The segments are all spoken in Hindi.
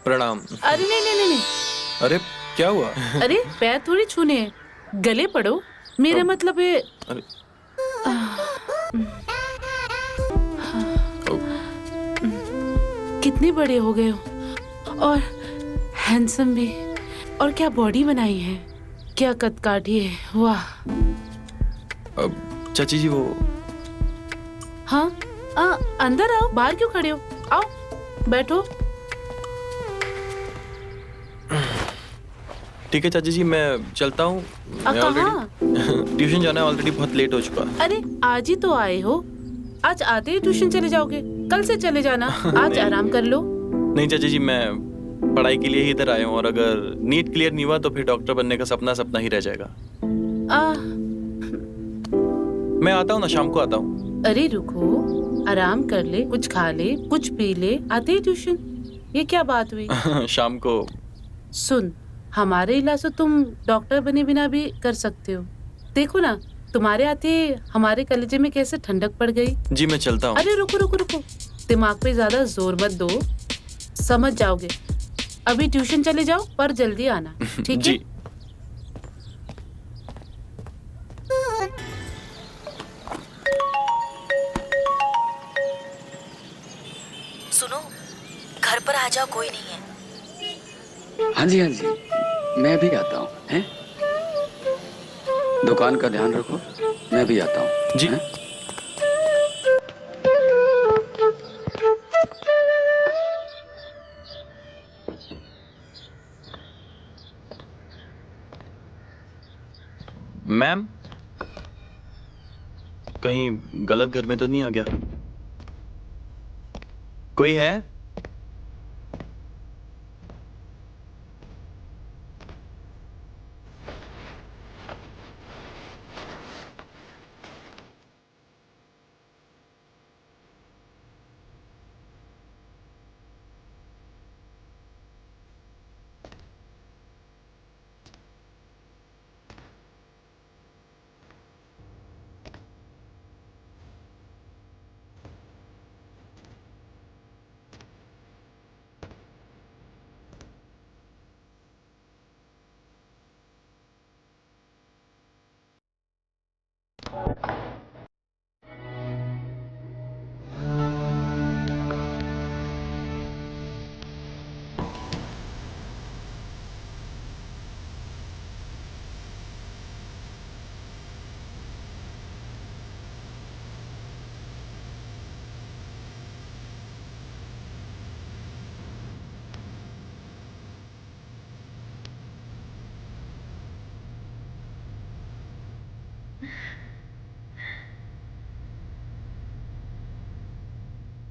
प्रणाम। अरे नहीं नहीं नहीं नहीं। अरे क्या हुआ? अरे पैर थोड़ी छूने हैं, गले पड़ो। मेरा मतलब है अरे कितने बड़े हो गए हो और हैंडसम भी, और क्या बॉडी बनाई है, क्या कद काठी है, वाह। चाची जी वो हाँ अंदर आओ, बाहर क्यों खड़े हो, आओ बैठो। ठीक है चाची जी, मैं चलता हूँ। कहाँ? ट्यूशन जाना है, ऑलरेडी बहुत लेट हो चुका। अरे आज ही तो आए हो, आज आते ही ट्यूशन चले जाओगे, कल से चले जाना। आज आराम कर लो। नहीं चाची जी, मैं पढ़ाई के लिए ही इधर आया हूँ, और अगर नीट क्लियर नहीं हुआ तो फिर डॉक्टर बनने का सपना सपना ही रह जाएगा। मैं आता हूँ ना, शाम को आता हूँ। अरे रुको, आराम कर ले, कुछ खा ले, कुछ पी ले, आते ही ट्यूशन। ये क्या बात हुई? शाम को। सुन, हमारे इलाज से तुम डॉक्टर बने बिना भी कर सकते हो। देखो ना, तुम्हारे आते हमारे कलेजे में कैसे ठंडक पड़ गई। जी मैं चलता हूँ। अरे रुको रुको रुको, दिमाग पे ज्यादा जोर मत दो, समझ जाओगे। अभी ट्यूशन चले जाओ, पर जल्दी आना, ठीक है? सुनो, घर पर आ जाओ, कोई नहीं है। हाँ जी, मैं भी आता हूँ। हैं? दुकान का ध्यान रखो, मैं भी आता हूँ। जी। मैम, कहीं गलत घर में तो नहीं आ गया? कोई है?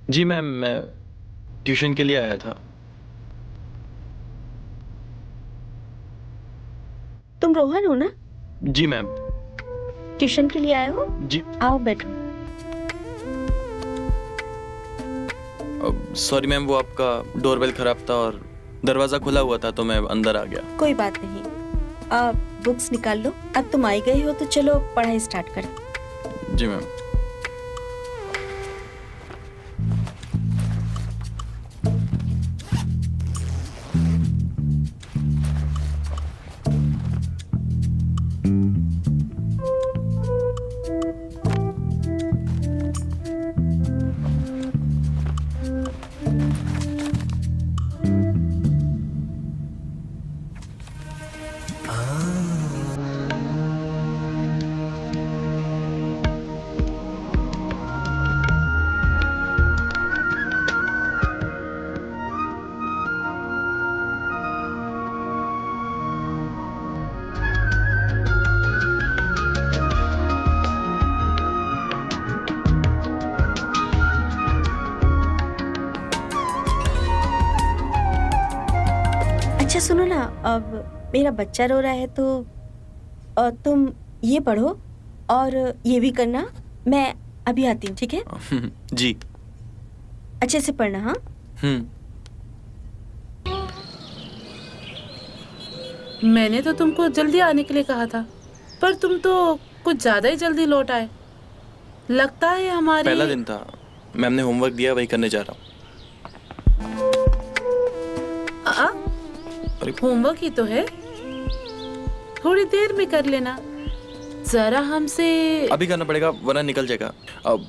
जी मैम, मैं ट्यूशन के लिए आया था। तुम रोहन हो ना? जी मैम। ट्यूशन के लिए आए हो? जी। आओ बैठो। सॉरी मैम, वो आपका डोरबेल खराब था और दरवाजा खुला हुआ था तो मैं अंदर आ गया। कोई बात नहीं, बुक्स निकाल लो। अब तुम आई गई हो तो चलो पढ़ाई स्टार्ट करें। जी मैम। अच्छा सुनो ना, अब मेरा बच्चा रो रहा है तो तुम ये पढ़ो और ये भी करना। मैं अभी आती हूँ, ठीक है? जी। अच्छे से पढ़ना। हाँ। मैंने तो तुमको जल्दी आने के लिए कहा था, पर तुम तो कुछ ज्यादा ही जल्दी लौट आए। लगता है हमारे पहला दिन था, मैम ने होमवर्क दिया, वही करने जा रहा हूँ। होमवर्क ही तो है, थोड़ी देर में कर लेना। जरा हमसे अभी करना पड़ेगा वरना निकल जाएगा, अब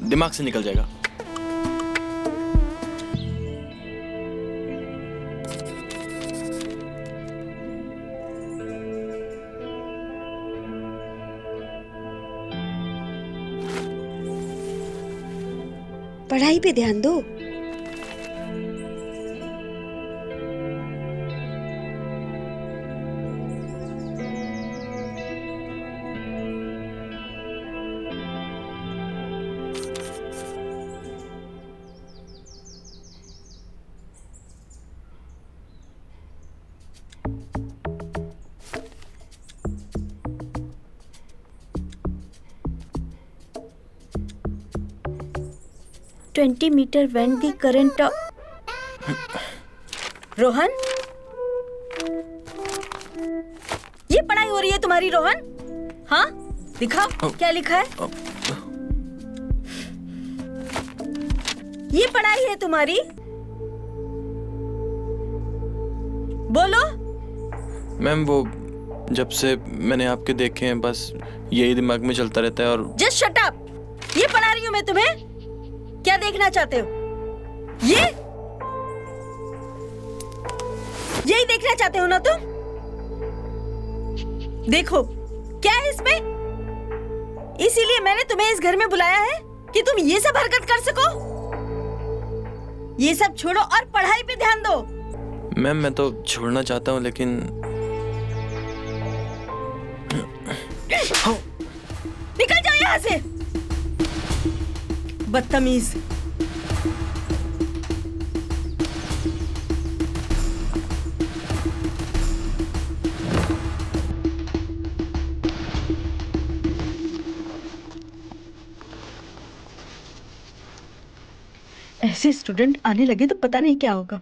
दिमाग से निकल जाएगा। पढ़ाई पे ध्यान दो। Twenty metre when the current. Rohan, ये पढ़ाई हो रही है तुम्हारी रोहन? हाँ, दिखाओ क्या लिखा है। ये पढ़ाई है तुम्हारी? बोलो। मैम वो जब से मैंने आपके देखे हैं बस यही दिमाग में चलता रहता है। और जस्ट शट अप। ये पढ़ा रही हूँ मैं तुम्हें। क्या देखना चाहते हो? यही देखना चाहते हो ना तुम? देखो क्या है इसमें। इसीलिए मैंने तुम्हें इस घर में बुलाया है कि तुम ये सब हरकत कर सको। ये सब छोड़ो और पढ़ाई पे ध्यान दो। मैम मैं तो छोड़ना चाहता हूँ लेकिन निकल जाओ यहाँ से, बदतमीज। ऐसे स्टूडेंट आने लगे तो पता नहीं क्या होगा।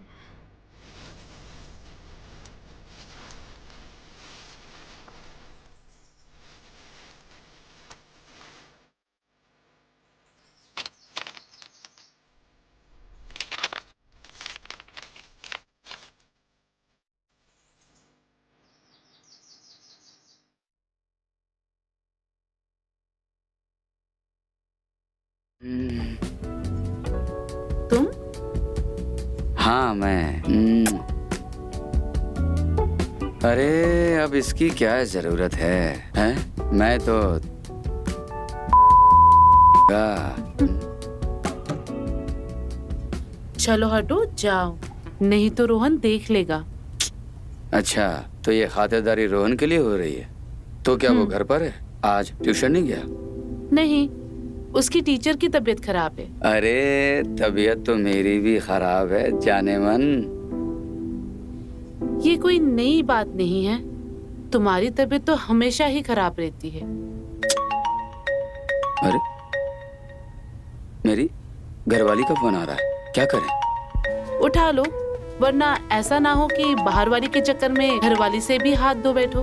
तुम? हाँ मैं। अरे अब इसकी क्या जरूरत है, हैं? मैं तो चलो हटो जाओ, नहीं तो रोहन देख लेगा। अच्छा तो ये खातिरदारी रोहन के लिए हो रही है? तो क्या वो घर पर है? आज ट्यूशन नहीं गया? नहीं, उसकी टीचर की तबीयत खराब है। अरे तबीयत तो मेरी भी खराब है जाने मन। ये कोई नई बात नहीं है, तुम्हारी तबीयत तो हमेशा ही खराब रहती है। अरे मेरी घरवाली का फोन आ रहा है, क्या करें? उठा लो, वरना ऐसा ना हो कि बाहर वाली के चक्कर में घरवाली से भी हाथ धो बैठो।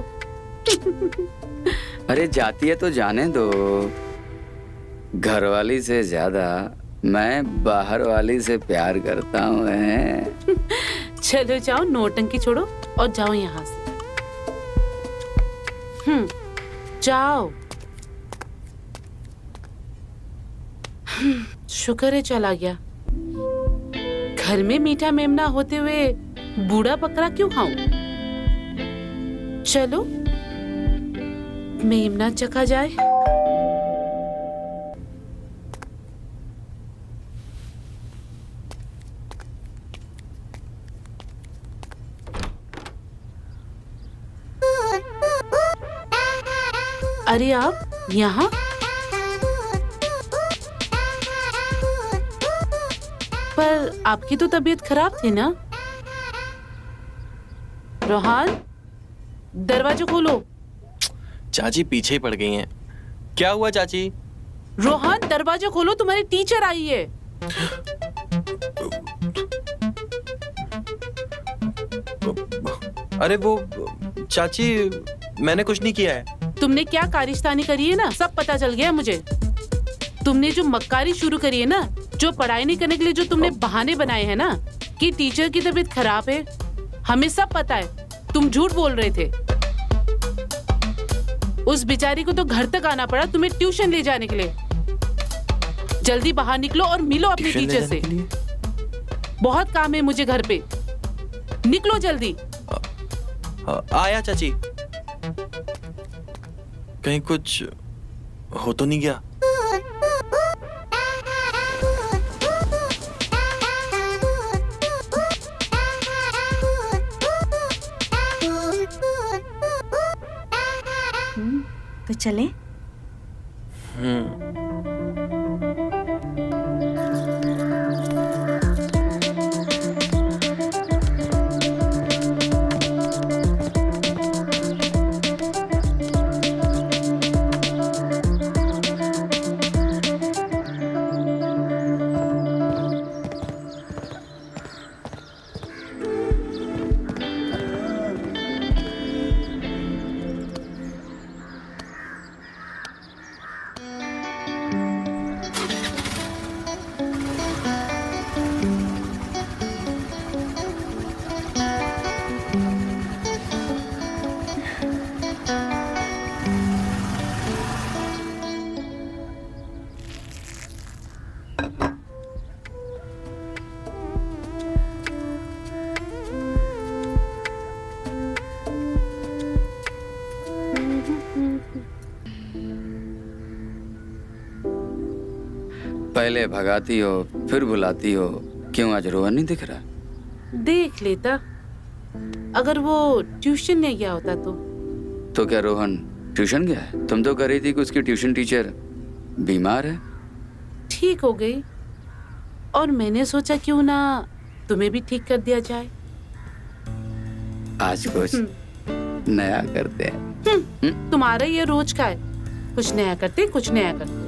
अरे जाती है तो जाने दो। घरवाली से ज्यादा मैं बाहर वाली से प्यार करता हूँ। चलो जाओ, नौटंकी छोड़ो और जाओ यहाँ से। जाओ। शुक्र है चला गया। घर में मीठा मेमना होते हुए बूढ़ा बकरा क्यों खाऊं? चलो मेमना चखा जाए। अरे आप यहाँ? पर आपकी तो तबीयत खराब थी ना? रोहन, दरवाजा खोलो। चाची पीछे ही पड़ गई हैं। क्या हुआ चाची? रोहन दरवाजा खोलो, तुम्हारी टीचर आई है। अरे वो चाची मैंने कुछ नहीं किया है। तुमने क्या कारिस्तानी करी है ना, सब पता चल गया मुझे। तुमने जो मक्कारी शुरू करी है ना, जो पढ़ाई नहीं करने के लिए जो तुमने बहाने बनाए हैं ना कि टीचर की तबीयत खराब है, हमें सब पता है, तुम झूठ बोल रहे थे। उस बेचारी को तो घर तक आना पड़ा तुम्हें ट्यूशन ले जाने के लिए। जल्दी बाहर निकलो और मिलो अपने ट्यूशन ले टीचर जाने से। के लिए? बहुत काम है मुझे घर पे, निकलो जल्दी। आया चाची। कहीं कुछ हो तो नहीं गया? तो चलें? पहले भगाती हो फिर बुलाती हो, क्यों आज रोहन नहीं दिख रहा? देख लेता, अगर वो ट्यूशन नहीं गया होता तो क्या रोहन ट्यूशन गया है? तुम तो कह रही थी कि उसकी ट्यूशन टीचर बीमार है। ठीक हो गई, और मैंने सोचा क्यों ना तुम्हें भी ठीक कर दिया जाए। आज कुछ नया करते हैं। तुम्हारा ये रोज का है, कुछ नया करते कुछ नया करते।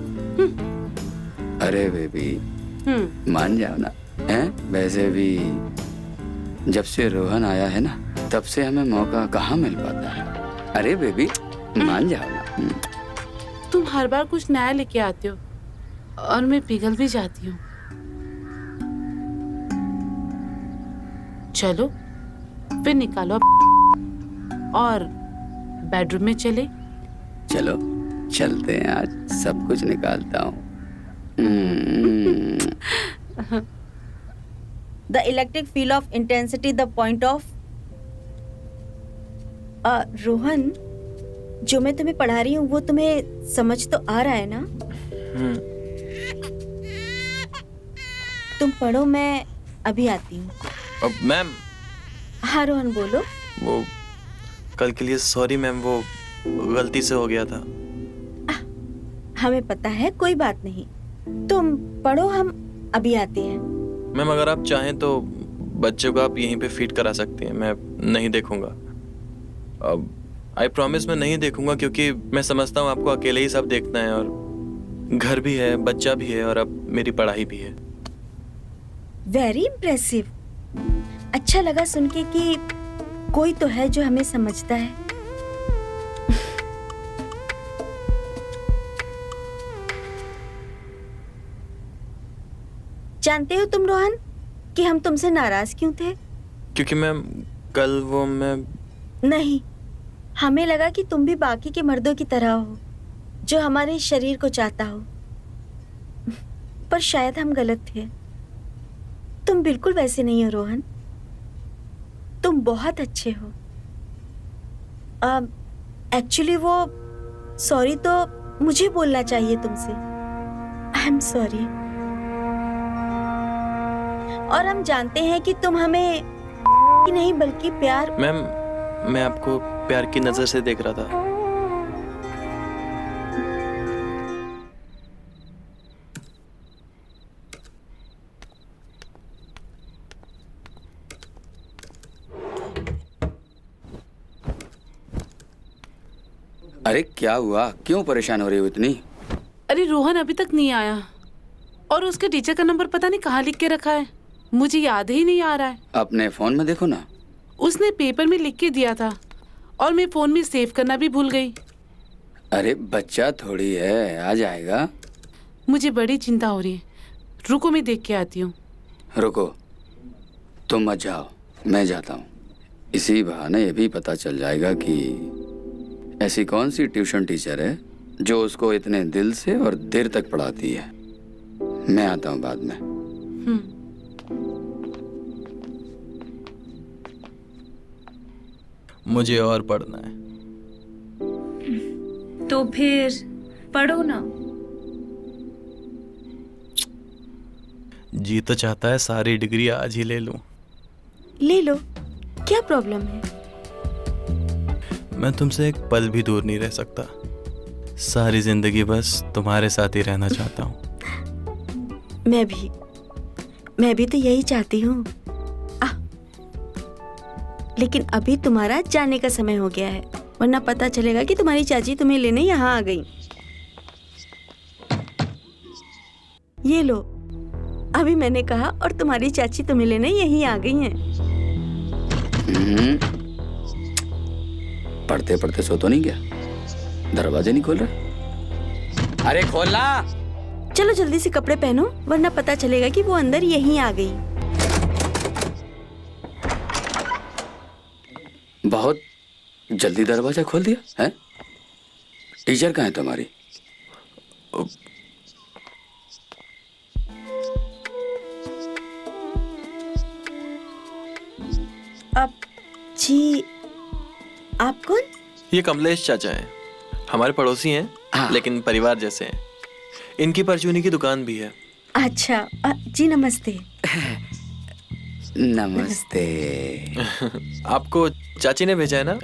अरे बेबी मान जाओ ना। हैं? वैसे भी जब से रोहन आया है ना, तब से हमें मौका कहाँ मिल पाता है। अरे बेबी मान जाओ ना। तुम हर बार कुछ नया लेके आते हो और मैं पिघल भी जाती हूँ। चलो फिर निकालो और बेडरूम में चले। चलो चलते हैं, आज सब कुछ निकालता हूँ। The electric field of intensity, the point of Rohan, जो मैं तुम्हें पढ़ा रही हूँ वो तुम्हें समझ तो आ रहा है ना? तुम पढ़ो, मैं अभी आती हूँ। मैम। हाँ रोहन बोलो। वो कल के लिए सॉरी मैम, वो गलती से हो गया था। हमें पता है, कोई बात नहीं। तुम पढ़ो, हम अभी आते हैं। मैम अगर आप चाहें तो बच्चे को आप यहीं पे फीड करा सकती हैं, मैं नहीं देखूंगा। आई प्रॉमिस मैं नहीं देखूंगा, क्योंकि मैं समझता हूँ आपको अकेले ही सब देखना है, और घर भी है, बच्चा भी है, और अब मेरी पढ़ाई भी है। Very impressive. अच्छा लगा सुन के कि कोई तो है जो हमें समझता है। जानते हो तुम रोहन कि हम तुमसे नाराज क्यों थे? क्योंकि मैम कल वो मैं नहीं, हमें लगा कि तुम भी बाकी के मर्दों की तरह हो, जो हमारे शरीर को चाहता हो। पर शायद हम गलत थे। तुम बिल्कुल वैसे नहीं हो रोहन, तुम बहुत अच्छे हो। एक्चुअली वो सॉरी तो मुझे बोलना चाहिए तुमसे। I am sorry. और हम जानते हैं कि तुम हमें नहीं बल्कि प्यार। मैम मैं आपको प्यार की नजर से देख रहा था। अरे क्या हुआ, क्यों परेशान हो रही हो इतनी? अरे रोहन अभी तक नहीं आया, और उसके टीचर का नंबर पता नहीं कहाँ लिख के रखा है, मुझे याद ही नहीं आ रहा है। अपने फोन में देखो ना। उसने पेपर में लिख के दिया था और मैं फोन में सेव करना भी भूल गई। अरे बच्चा थोड़ी है, आ जाएगा। मुझे बड़ी चिंता हो रही है, रुको मैं देख के आती हूँ। रुको, तुम मत जाओ, मैं जाता हूँ। इसी बहाने ये भी पता चल जाएगा कि ऐसी कौन सी ट्यूशन टीचर है जो उसको इतने दिल से और देर तक पढ़ाती है। मैं आता हूँ बाद में। मुझे और पढ़ना है। तो फिर पढ़ो ना। जी तो चाहता है सारी डिग्री आज ही ले लूं। ले लो, क्या प्रॉब्लम है? मैं तुमसे एक पल भी दूर नहीं रह सकता। सारी जिंदगी बस तुम्हारे साथ ही रहना चाहता हूँ। मैं भी तो यही चाहती हूँ। लेकिन अभी तुम्हारा जाने का समय हो गया है, वरना पता चलेगा कि तुम्हारी चाची तुम्हें लेने यहाँ आ गई। ये लो, अभी मैंने कहा और तुम्हारी चाची तुम्हें लेने यहीं आ गई हैं। पढ़ते पढ़ते सो तो नहीं गया? दरवाजे नहीं खोल रहा? अरे खोलना। चलो जल्दी से कपड़े पहनो, वरना पता चलेगा कि वो अंदर यहीं आ गई। बहुत जल्दी दरवाजा खोल दिया है? टीचर कहाँ है तुम्हारी? अब जी, आप कौन? ये कमलेश चाचा हैं, हमारे पड़ोसी हैं। हाँ। लेकिन परिवार जैसे हैं। इनकी परचूनी की दुकान भी है। अच्छा, जी नमस्ते। नमस्ते। आपको चाची ने भेजा है ना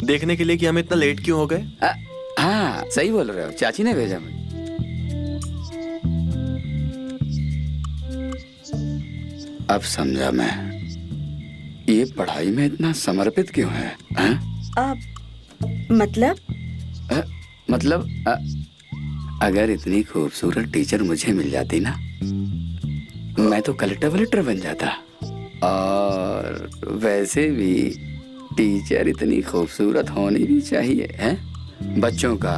देखने के लिए कि हम इतना लेट क्यों हो गए। हाँ सही बोल रहे हो, चाची ने भेजा मुझे। अब समझा मैं, ये पढ़ाई में इतना समर्पित क्यों है? मतलब अगर इतनी खूबसूरत टीचर मुझे मिल जाती ना, मैं तो कलेक्टर बन जाता। और वैसे भी टीचर इतनी खूबसूरत होनी भी चाहिए, हैं? बच्चों का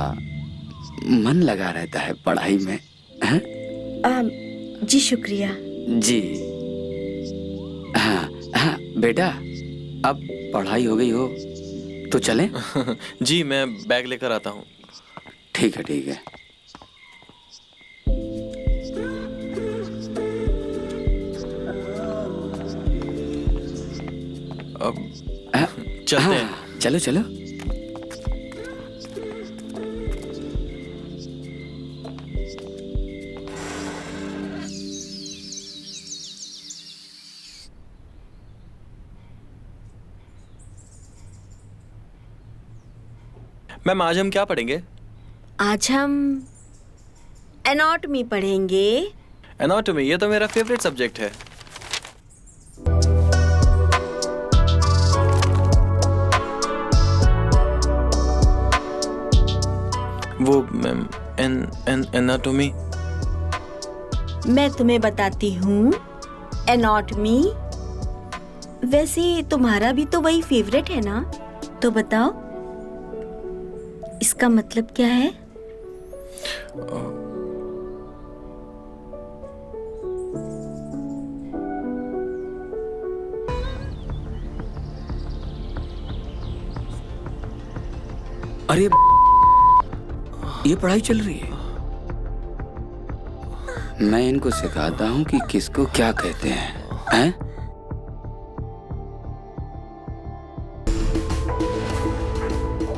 मन लगा रहता है पढ़ाई में, हैं? जी शुक्रिया। जी हाँ हाँ बेटा, अब पढ़ाई हो गई हो तो चलें? जी मैं बैग लेकर आता हूँ। ठीक है ठीक है। अब चलते हैं। चलो चलो। मैम आज हम क्या पढ़ेंगे? आज हम एनाटॉमी पढ़ेंगे। एनाटॉमी, ये तो मेरा फेवरेट सब्जेक्ट है। वो मैम एनाटॉमी। मैं तुम्हें बताती हूँ एनाटॉमी। वैसे तुम्हारा भी तो वही फेवरेट है ना, तो बताओ इसका मतलब क्या है? अरे ये पढ़ाई चल रही है। मैं इनको सिखाता हूँ कि किसको क्या कहते हैं?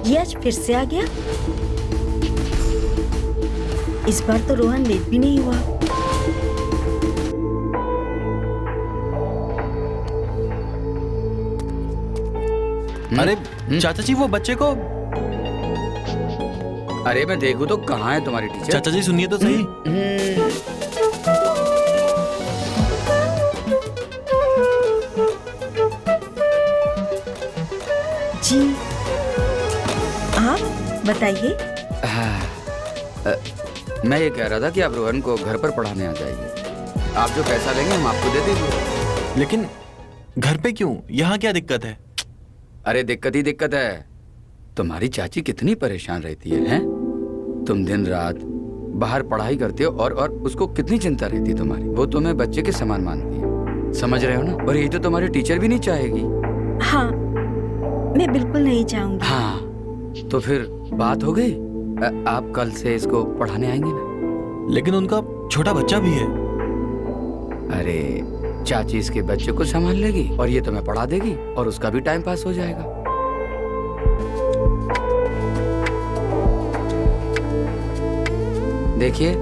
ये आज फिर से आ गया। इस बार तो रोहन लेट भी नहीं हुआ। अरे चाचा जी, वो बच्चे को। अरे मैं देखूं तो कहाँ है तुम्हारी टीचर? चाचा जी सुनिए तो सही। जी आप बताइए। मैं ये कह रहा था कि आप रोहन को घर पर पढ़ाने आ जाइए। आप जो पैसा लेंगे हम आपको दे देंगे। लेकिन घर पे क्यों? यहाँ क्या दिक्कत है? अरे दिक्कत ही दिक्कत है। तुम्हारी चाची कितनी परेशान रहती है, हैं? तुम दिन रात बाहर पढ़ाई करते हो और उसको कितनी चिंता रहती है तुम्हारी। वो तुम्हें बच्चे के समान मानती है, समझ रहे हो ना? और यही तो तुम्हारी टीचर भी नहीं चाहेगी। हाँ, मैं बिल्कुल नहीं चाहूंगी। हाँ, तो फिर बात हो गई। आप कल से इसको पढ़ाने आएंगे ना? लेकिन उनका छोटा बच्चा भी है। अरे चाची इसके बच्चे को संभाल लेगी और ये तुम्हें पढ़ा देगी और उसका भी टाइम पास हो जाएगा। देखिए,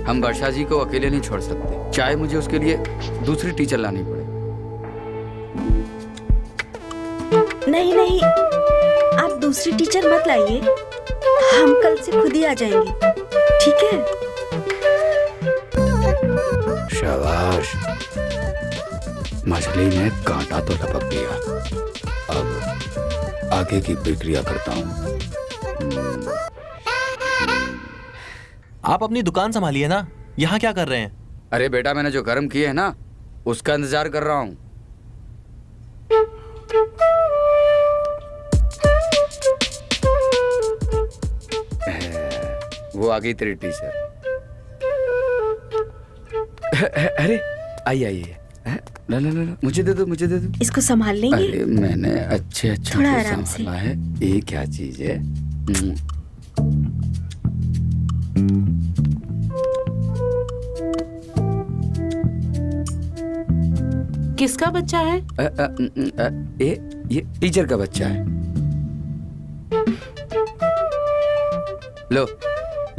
हम वर्षा जी को अकेले नहीं छोड़ सकते, चाहे मुझे उसके लिए दूसरी टीचर लानी पड़े। नहीं नहीं, आप दूसरी टीचर मत लाइए, हम कल से खुद ही आ जाएंगे, ठीक है? शाबाश, मछली में कांटा तो टपक गया। अब आगे की प्रक्रिया करता हूँ। आप अपनी दुकान संभालिए ना, यहाँ क्या कर रहे हैं? अरे बेटा, मैंने जो कर्म किए हैं ना, उसका इंतजार कर रहा हूँ। वो आ गई तेरी टीचर। अरे आइए आइए, ला ला ला, मुझे दे दो, मुझे दे दो। इसको संभाल लेंगे? अरे मैंने अच्छे थोड़ा आराम से। संभाला है। ये क्या चीज है? किसका बच्चा है? ये टीचर का बच्चा है। लो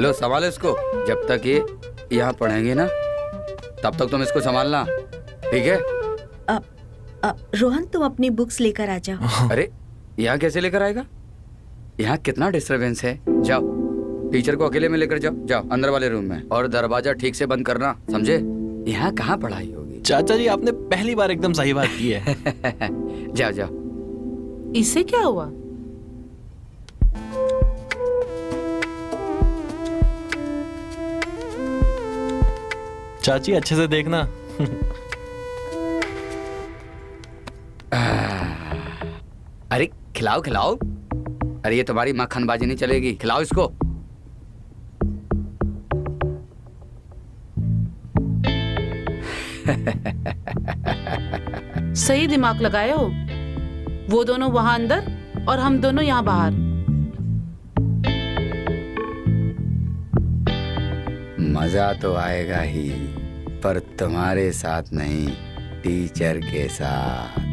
लो, संभालो इसको। जब तक ये यहाँ पढ़ेंगे ना, तब तक तुम इसको संभालना, ठीक है? रोहन, तुम अपनी बुक्स लेकर आ जाओ। अरे यहाँ कैसे लेकर आएगा? यहाँ कितना डिस्टरबेंस है। जाओ, टीचर को अकेले में लेकर जाओ। जाओ अंदर वाले रूम में, और दरवाजा ठीक से बंद करना, समझे? यहाँ कहाँ पढ़ाई होगी? चाचा जी, आपने पहली बार एकदम सही बात की है। जाओ जाओ। इससे क्या हुआ? चाची अच्छे से देखना। अरे खिलाओ खिलाओ। अरे ये तुम्हारी मक्खनबाजी नहीं चलेगी, खिलाओ इसको। सही दिमाग लगाए हो। वो दोनों वहां अंदर और हम दोनों यहाँ बाहर। मजा तो आएगा ही, पर तुम्हारे साथ नहीं, टीचर के साथ।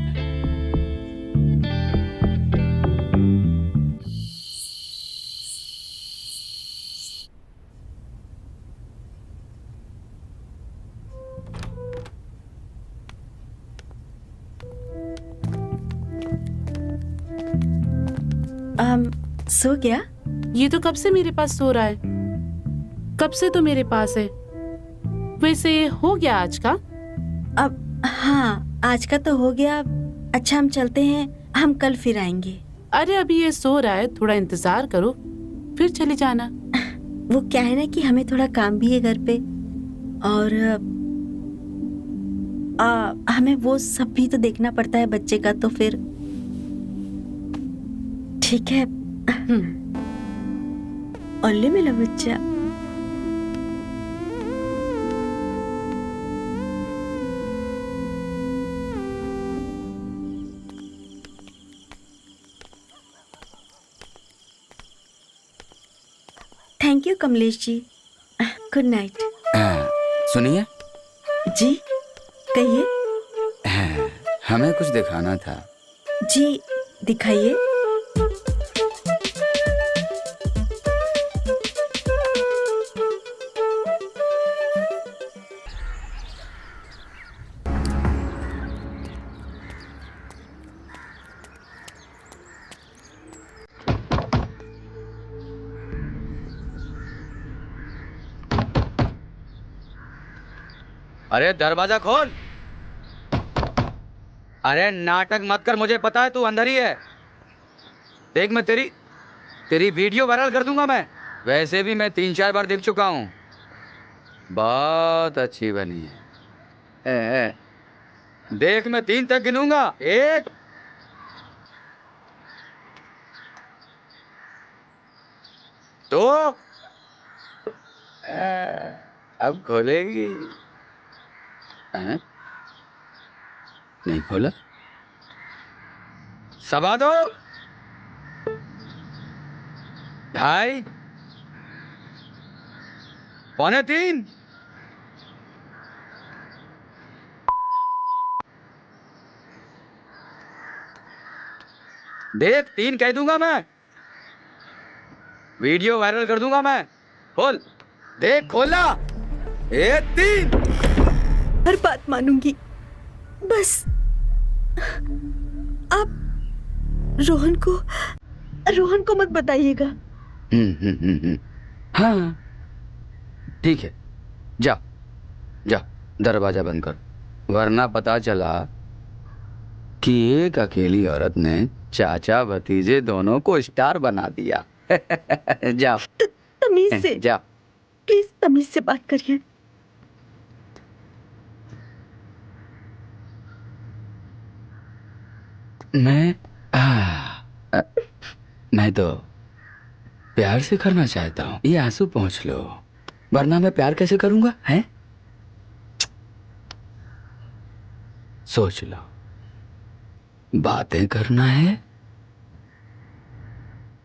सो गया? ये तो कब से मेरे पास सो रहा है, कब से तो मेरे पास है। वैसे हो गया आज का? अब हाँ, आज का तो हो गया। अच्छा, हम चलते हैं, हम कल फिर आएंगे। अरे अभी ये सो रहा है, थोड़ा इंतजार करो, फिर चली जाना। वो क्या है ना कि हमें थोड़ा काम भी है घर पे, और हमें वो सब भी तो देखना पड़ता है बच्चे का, तो फिर ठीक है। ओले मेरा बच्चा। Thank you Kamlesh ji. Good night. सुनिए जी, कहिए। हमें कुछ दिखाना था। जी, दिखाइए। अरे दरवाजा खोल। अरे नाटक मत कर, मुझे पता है तू अंदर ही है। देख, मैं तेरी वीडियो वायरल कर दूंगा। मैं वैसे भी मैं 3-4 बार देख चुका हूँ। बहुत अच्छी बनी है। देख, मैं 3 तक गिनूंगा। 1 2। अब खोलेगी? नहीं खोला। सवा दो, ढाई, पौने तीन। देख, 3 कह दूंगा मैं, वीडियो वायरल कर दूंगा मैं। खोल, देख, खोला। 3। हर बात मानूंगी, बस आप रोहन को मत बताइएगा। हाँ, ठीक है, जा जा, दरवाजा बंद कर, वरना पता चला कि एक अकेली औरत ने चाचा भतीजे दोनों को स्टार बना दिया। जा, तमीज से, जा। प्लीज तमीज से बात करिए। मैं तो प्यार से करना चाहता हूँ, ये आंसू पहुंच लो, वरना मैं प्यार कैसे करूंगा, हैं? सोच लो, बातें करना है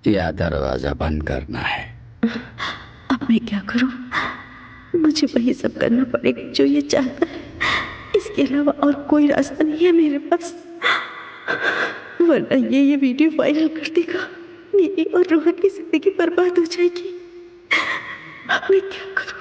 या दरवाजा बंद करना है? अब मैं क्या करूं? मुझे वही सब करना पड़ेगा जो ये चाहता है। इसके अलावा और कोई रास्ता नहीं है मेरे पास, वरना ये वीडियो वायरल कर देगा। मेरी और रोहन की जिंदगी बर्बाद हो जाएगी। अब मैं क्या करूं?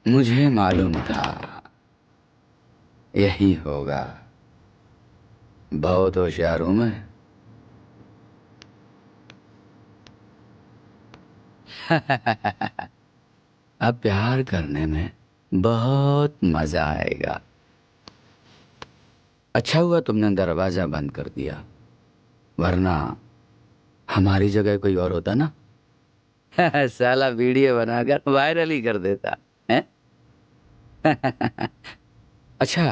मुझे मालूम था यही होगा, बहुत होशियार हूं मैं। अब प्यार करने में बहुत मजा आएगा। अच्छा हुआ तुमने दरवाजा बंद कर दिया, वरना हमारी जगह कोई और होता ना, साला वीडियो बनाकर वायरल ही कर देता है। अच्छा,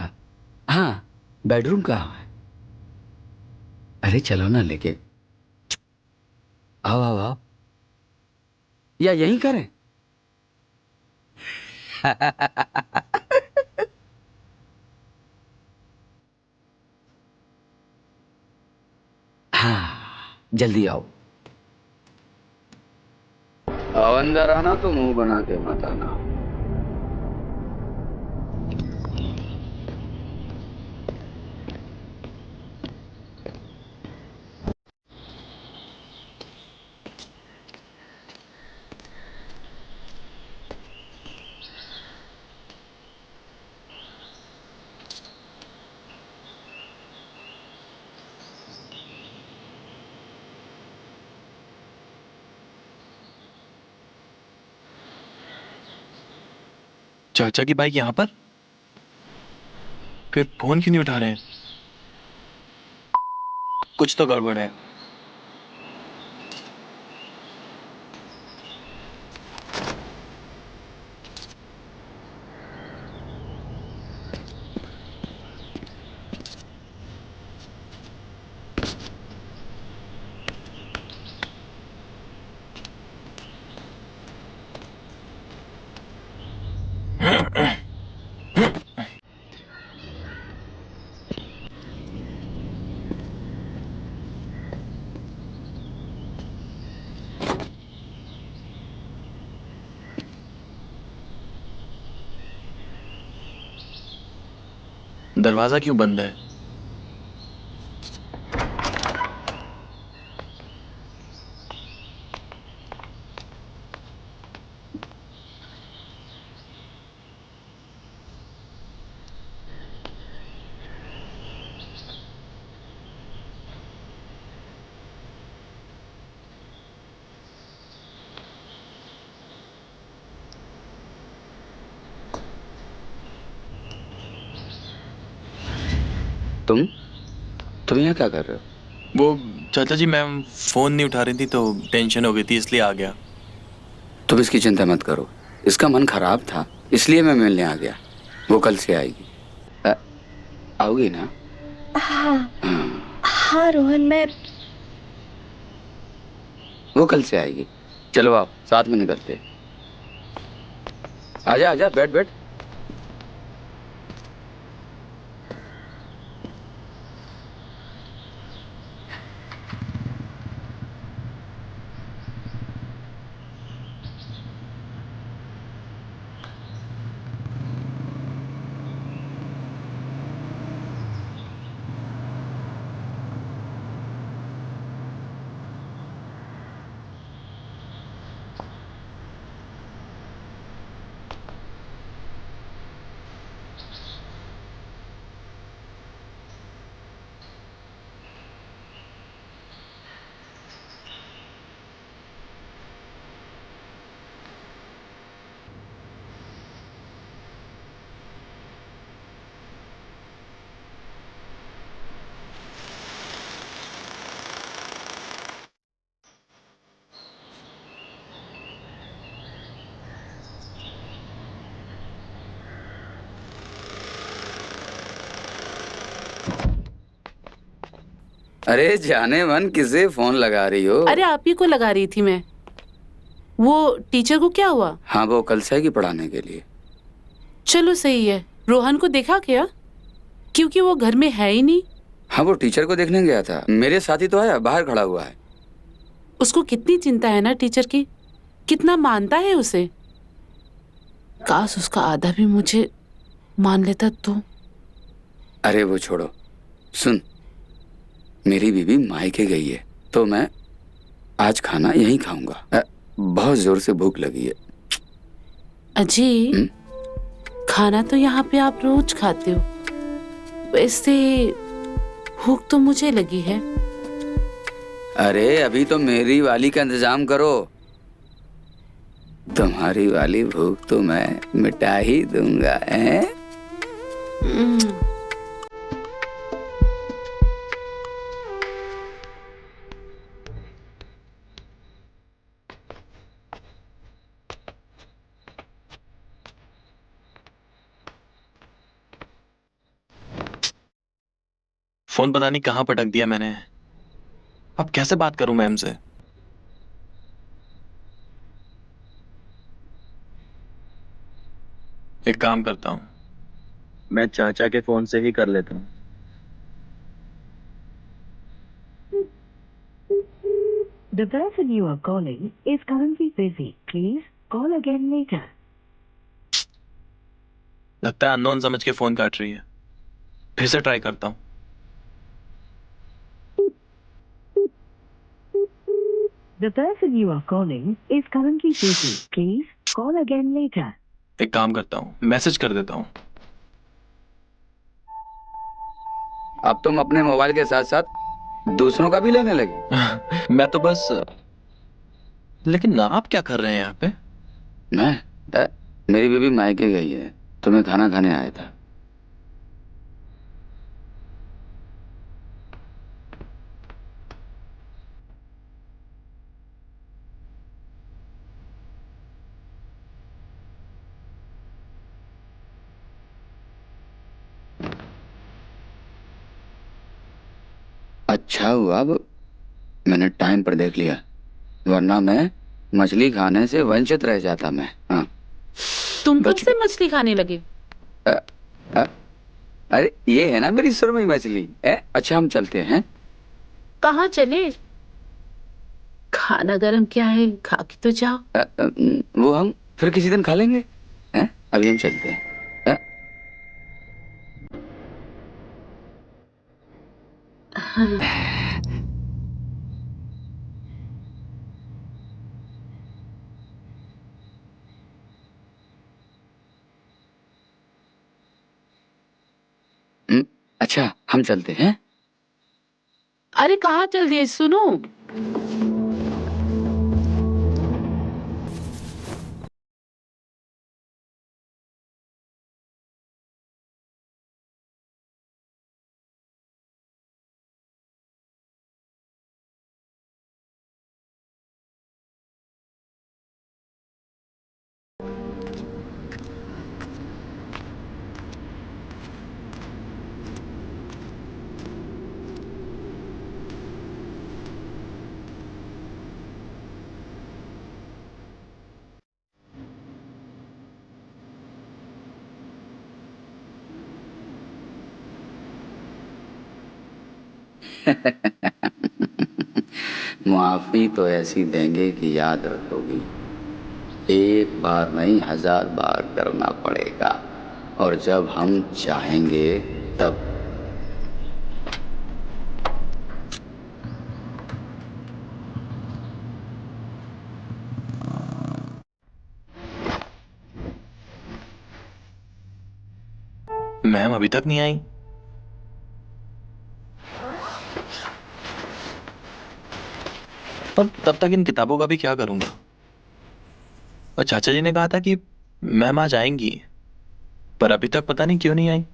हाँ, बेडरूम कहाँ है? अरे चलो ना लेके, आओ आओ आओ, या यहीं करें? हाँ, जल्दी आओ। आओ अंदर आना तो मुंह बना के मत आना। चाचा की बाइक यहाँ पर, फिर फोन क्यों नहीं उठा रहे हैं? कुछ तो गड़बड़ है। दरवाजा क्यों बंद है? तुम यहाँ क्या कर रहे हो? वो चाचा जी, मैम फोन नहीं उठा रही थी तो टेंशन हो गई थी, इसलिए आ गया। तुम इसकी चिंता मत करो, इसका मन खराब था इसलिए मैं मिलने आ गया। वो कल से आएगी। आओगी ना? हाँ हाँ, हाँ रोहन, मैं वो कल से आएगी। चलो आओ साथ में निकलते। आजा आजा, बैठ बैठ। अरे जाने मन, किसे फोन लगा रही हो? अरे आप ही को लगा रही थी मैं। वो टीचर को क्या हुआ? हाँ, वो कल से आएगी पढ़ाने के लिए। चलो सही है। रोहन को देखा क्या? क्योंकि वो घर में है ही नहीं। हाँ, वो टीचर को देखने गया था। मेरे साथ ही तो आया, बाहर खड़ा हुआ है। उसको कितनी चिंता है ना टीचर की, कितना मानता है उसे। काश उसका आधा भी मुझे मान लेता तो। अरे वो छोड़ो, सुन, मेरी बीवी मायके गई है तो मैं आज खाना यहीं खाऊंगा। बहुत जोर से भूख लगी है। अजी, खाना तो यहाँ पे आप रोज खाते हो, वैसे भूख तो मुझे लगी है। अरे अभी तो मेरी वाली का इंतजाम करो, तुम्हारी वाली भूख तो मैं मिटा ही दूंगा। हम्म, फोन पता नहीं कहाँ पटक दिया मैंने। अब कैसे बात करूं मैम से? एक काम करता हूँ, मैं चाचा के फोन से ही कर लेता हूँ। The person you are calling is currently busy. Please call again later. लगता है अननोन समझ के फोन काट रही है। फिर से ट्राई करता हूँ। The person you are calling is currently busy. Please call again later. एक काम करता हूँ, मैसेज कर देता हूँ। अब तुम अपने मोबाइल के साथ साथ दूसरों का भी लेने लगे। मैं तो बस, लेकिन आप क्या कर रहे हैं यहाँ पे? मैं मेरी बीवी मायके गई है तो मैं खाना खाने आया था। अच्छा हुआ अब मैंने टाइम पर देख लिया, वरना मैं मछली खाने से वंचित रह जाता मैं। हाँ, तुम कब बच से मछली खाने लगे? अ, अ, अरे ये है ना मेरी सुरमई मछली। अच्छा हम चलते हैं। कहाँ चले? खाना गरम क्या है, खा के तो जाओ। वो हम फिर किसी दिन खा लेंगे। अभी हम चलते हैं। अच्छा हम चलते हैं। अरे कहाँ चल दिए, सुनो। माफी तो ऐसी देंगे कि याद रखोगी। एक बार नहीं 1000 बार करना पड़ेगा, और जब हम चाहेंगे तब। मैम अभी तक नहीं आई। तब तक इन किताबों का भी क्या करूंगा। और चाचा जी ने कहा था कि मैम आज आएंगी, पर अभी तक पता नहीं क्यों नहीं आई।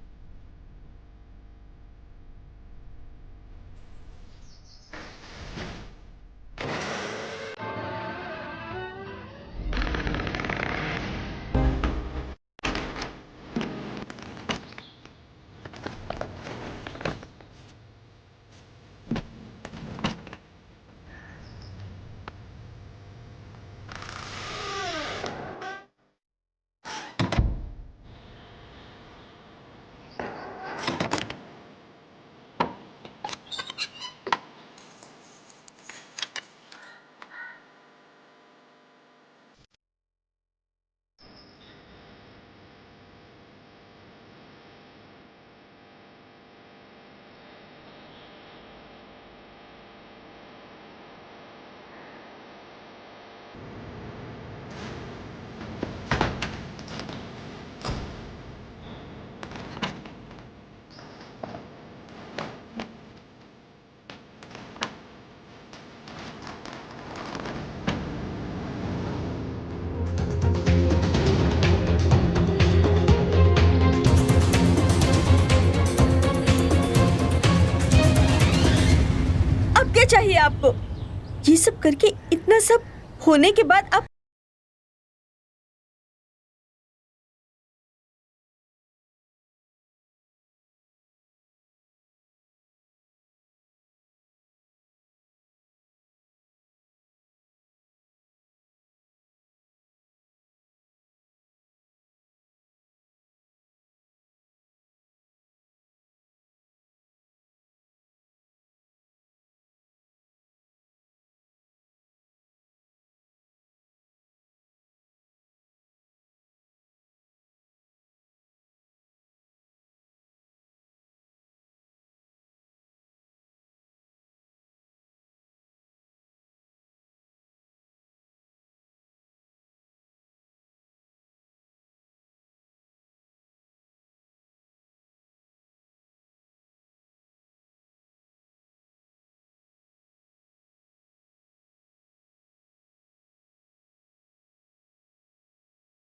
अब क्या चाहिए आपको? ये सब करके इतना सब होने के बाद आप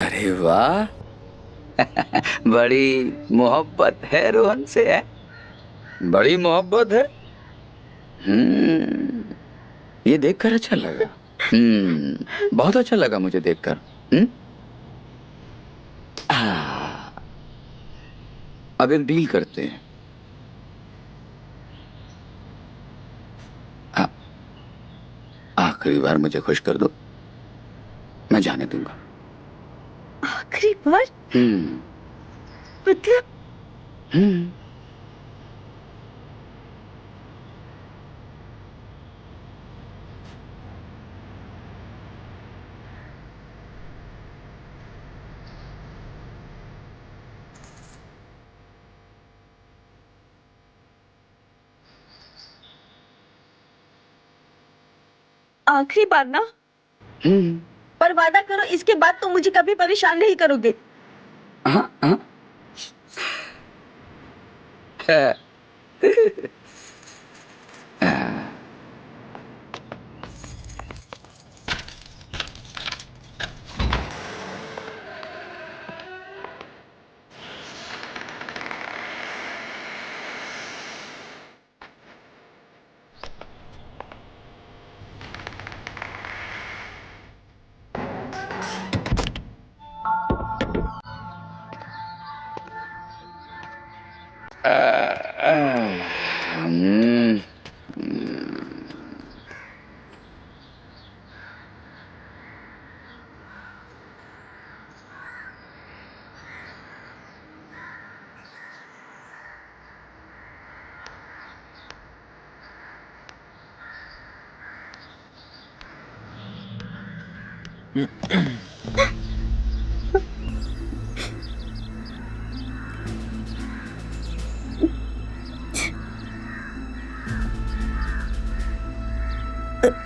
अरे वाह, बड़ी मोहब्बत है रोहन से, है बड़ी मोहब्बत है। ये देखकर अच्छा लगा। बहुत अच्छा लगा मुझे देखकर। अब एक डील करते हैं। आ- आखिरी बार मुझे खुश कर दो, मैं जाने दूंगा। आखिरी बार मतलब हम्म आखिरी बार ना? हम्म पर वादा करो इसके बाद तो मुझे कभी परेशान नहीं करोगे। हाँ हाँ।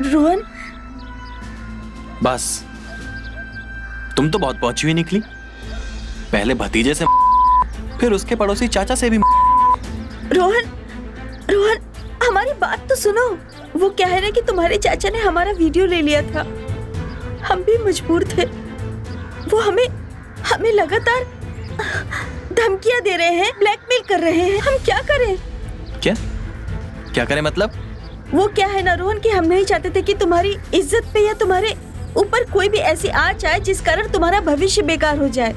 रोहन, बस तुम तो बहुत पहुंची हुई निकली। पहले भतीजे से फिर उसके पड़ोसी चाचा से भी। रोहन, रोहन, हमारी बात तो सुनो। वो क्या है ना कि तुम्हारे चाचा ने हमारा वीडियो ले लिया था। हम भी मजबूर थे। वो हमें लगातार धमकियां दे रहे हैं, ब्लैकमेल कर रहे हैं। हम क्या करें? क्या करें मतलब? वो क्या है ना रोहन कि हम नहीं चाहते थे कि तुम्हारी इज्जत पे या तुम्हारे ऊपर कोई भी ऐसी आंच आए जिस कारण तुम्हारा भविष्य बेकार हो जाए।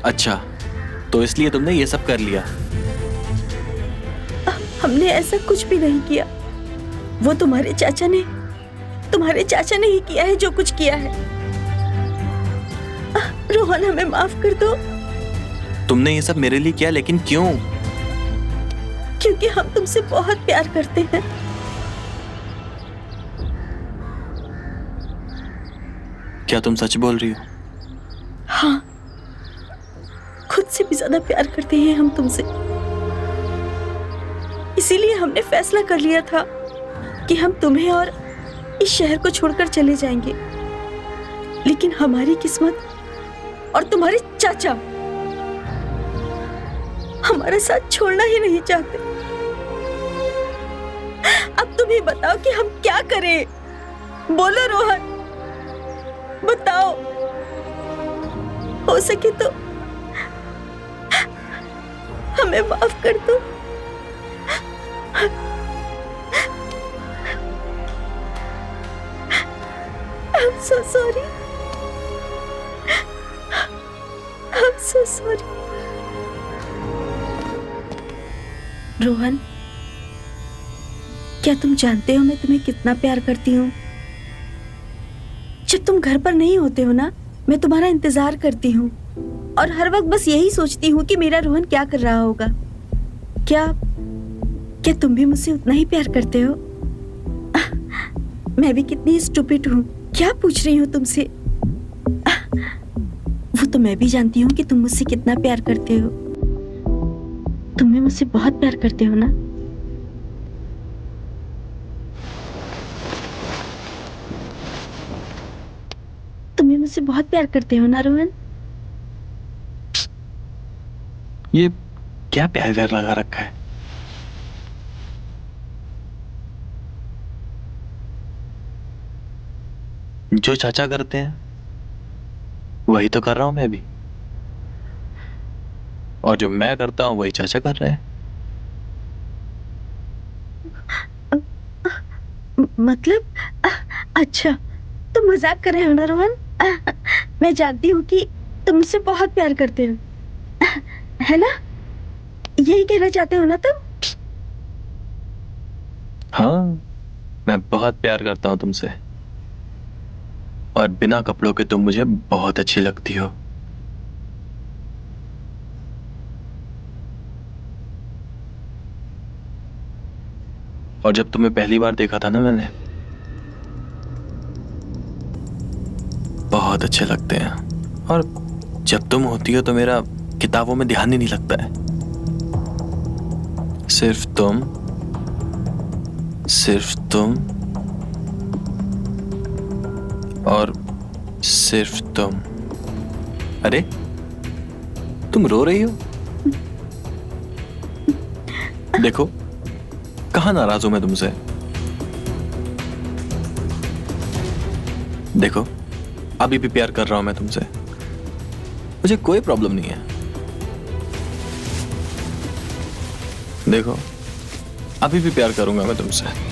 अच्छा, तो इसलिए तुमने ये सब कर लिया? हमने ऐसा कुछ भी नहीं किया। वो तुम्हारे चाचा ने ही किया है जो कुछ किया है। रोहन, हमें माफ कर दो। तुमने ये सब मेरे लिए किया, लेकिन क्यों? क्योंकि हम तुमसे बहुत प्यार करते हैं। क्या तुम सच बोल रही हो? हाँ, खुद से भी ज्यादा प्यार करते हैं हम तुमसे। इसीलिए हमने फैसला कर लिया था कि हम तुम्हें और इस शहर को छोड़कर चले जाएंगे। लेकिन हमारी किस्मत और तुम्हारे चाचा हमारा साथ छोड़ना ही नहीं चाहते। अब तुम ही बताओ कि हम क्या करें। बोलो रोहन, बताओ। हो सके तो हमें माफ कर दो। I'm so sorry. I'm so sorry. Rohan, क्या तुम जानते हो मैं तुम्हें कितना प्यार करती हूँ? जब तुम घर पर नहीं होते हो ना, मैं तुम्हारा इंतजार करती हूँ और हर वक्त बस यही सोचती हूँ कि मेरा रोहन क्या कर रहा होगा। क्या तुम भी मुझसे उतना ही प्यार करते हो? मैं भी कितनी स्टूपिड हूँ, क्या पूछ रही हूँ तुमसे। वो तो मैं भी जानती हूँ कि तुम मुझसे कितना प्यार करते हो। तुम भी मुझसे बहुत प्यार करते हो ना? तुम भी मुझसे बहुत प्यार करते हो ना रोहन? ये क्या प्यार लगा रखा है? जो चाचा करते हैं वही तो कर रहा हूं मैं भी, और जो मैं करता हूं वही चाचा कर रहे हैं। मतलब अच्छा, तुम मजाक कर रहे हो ना रोहन? मैं जानती हूँ कि तुम मुझसे बहुत प्यार करते हो, है ना? यही कहना चाहते हो ना तुम? हाँ, मैं बहुत प्यार करता हूं तुमसे, और बिना कपड़ों के तुम मुझे बहुत अच्छी लगती हो। और जब तुम्हें पहली बार देखा था ना मैंने, बहुत अच्छे लगते हैं। और जब तुम होती हो तो मेरा किताबों में ध्यान ही नहीं लगता है। सिर्फ तुम और सिर्फ तुम। अरे, तुम रो रही हो? देखो, कहाँ नाराज हूं मैं तुमसे। देखो, अभी भी प्यार कर रहा हूं मैं तुमसे, मुझे कोई प्रॉब्लम नहीं है। देखो, अभी भी प्यार करूंगा मैं तुमसे।